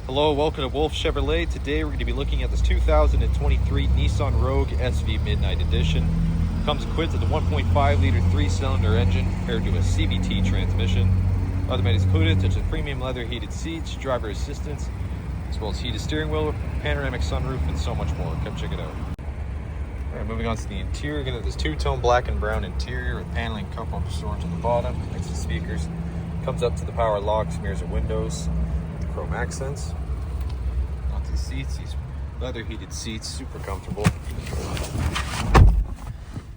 Hello, welcome to Wolfe Chevrolet. Today we're going to be looking at this 2023 Nissan Rogue SV Midnight Edition. Comes equipped with a 1.5 liter 3-cylinder engine paired to a CVT transmission. Other amenities included such as premium leather heated seats, driver assistance, as well as heated steering wheel, panoramic sunroof, and so much more. Come check it out. Alright, moving on to the interior. Again, this two-tone black and brown interior with paneling, cup holder storage on the bottom, next to the speakers. Comes up to the power locks, mirrors, and windows. Chrome accents. Onto the seats, these leather heated seats, super comfortable.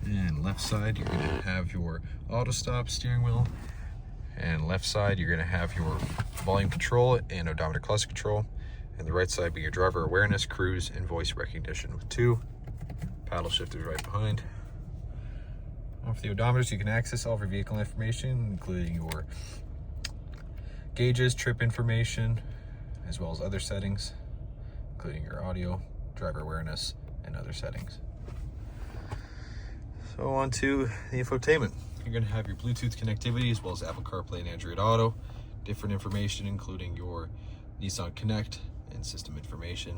And left side, you're going to have your auto stop steering wheel. And left side, you're going to have your volume control and odometer cluster control. And the right side be your driver awareness, cruise, and voice recognition with 2 paddle shifters right behind. Off the odometers, you can access all of your vehicle information, including your gauges, trip information, as well as other settings, including your audio, driver awareness, and other settings. So on to the infotainment. You're going to have your Bluetooth connectivity as well as Apple CarPlay and Android Auto. Different information, including your Nissan Connect and system information.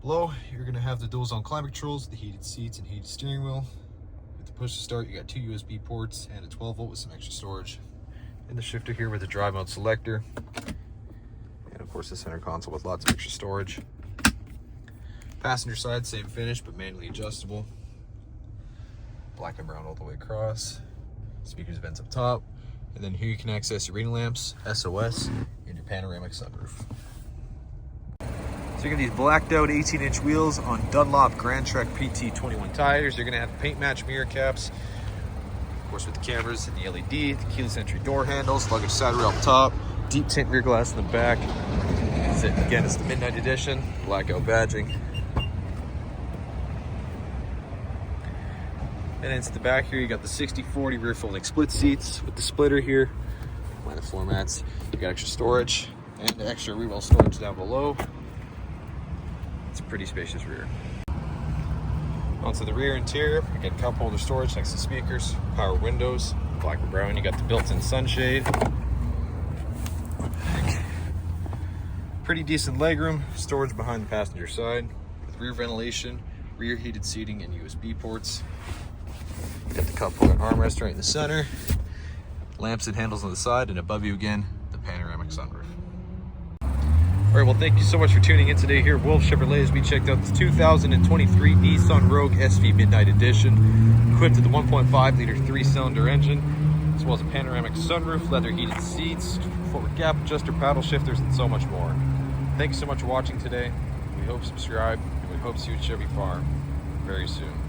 Below, you're going to have the dual zone climate controls, the heated seats and heated steering wheel. With the push to start, you got 2 USB ports and a 12 volt with some extra storage. And the shifter here with the drive mode selector. And of course the center console with lots of extra storage. Passenger side, same finish, but manually adjustable. Black and brown all the way across. Speakers, vents up top. And then here you can access your reading lamps, SOS, and your panoramic sunroof. So you get these blacked out 18-inch wheels on Dunlop Grand Trek PT 21 tires. You're gonna have paint match mirror caps. Of course, with the cameras and the LED, the keyless entry door handles, luggage side rail up top, deep tint rear glass in the back. Again, it's the Midnight Edition, blackout badging. And into the back here, you got the 60/40 rear folding split seats with the splitter here. By the floor mats, you got extra storage and extra rear wheel storage down below. It's a pretty spacious rear. Onto the rear interior, you get cup holder storage next to speakers, power windows, black and brown. You got the built-in sunshade. Pretty decent legroom, storage behind the passenger side with rear ventilation, rear heated seating, and USB ports. You got the cup holder armrest right in the center, lamps and handles on the side, and above you again, the panoramic sunroof. All right, well, thank you so much for tuning in today here at Wolfe Chevrolet as we checked out this 2023 Nissan Rogue SV Midnight Edition, equipped with the 1.5 liter 3-cylinder engine, as well as a panoramic sunroof, leather heated seats, forward gap adjuster, paddle shifters, and so much more. Thanks so much for watching today. We hope you subscribe, and we hope to see you at Chevy Farm very soon.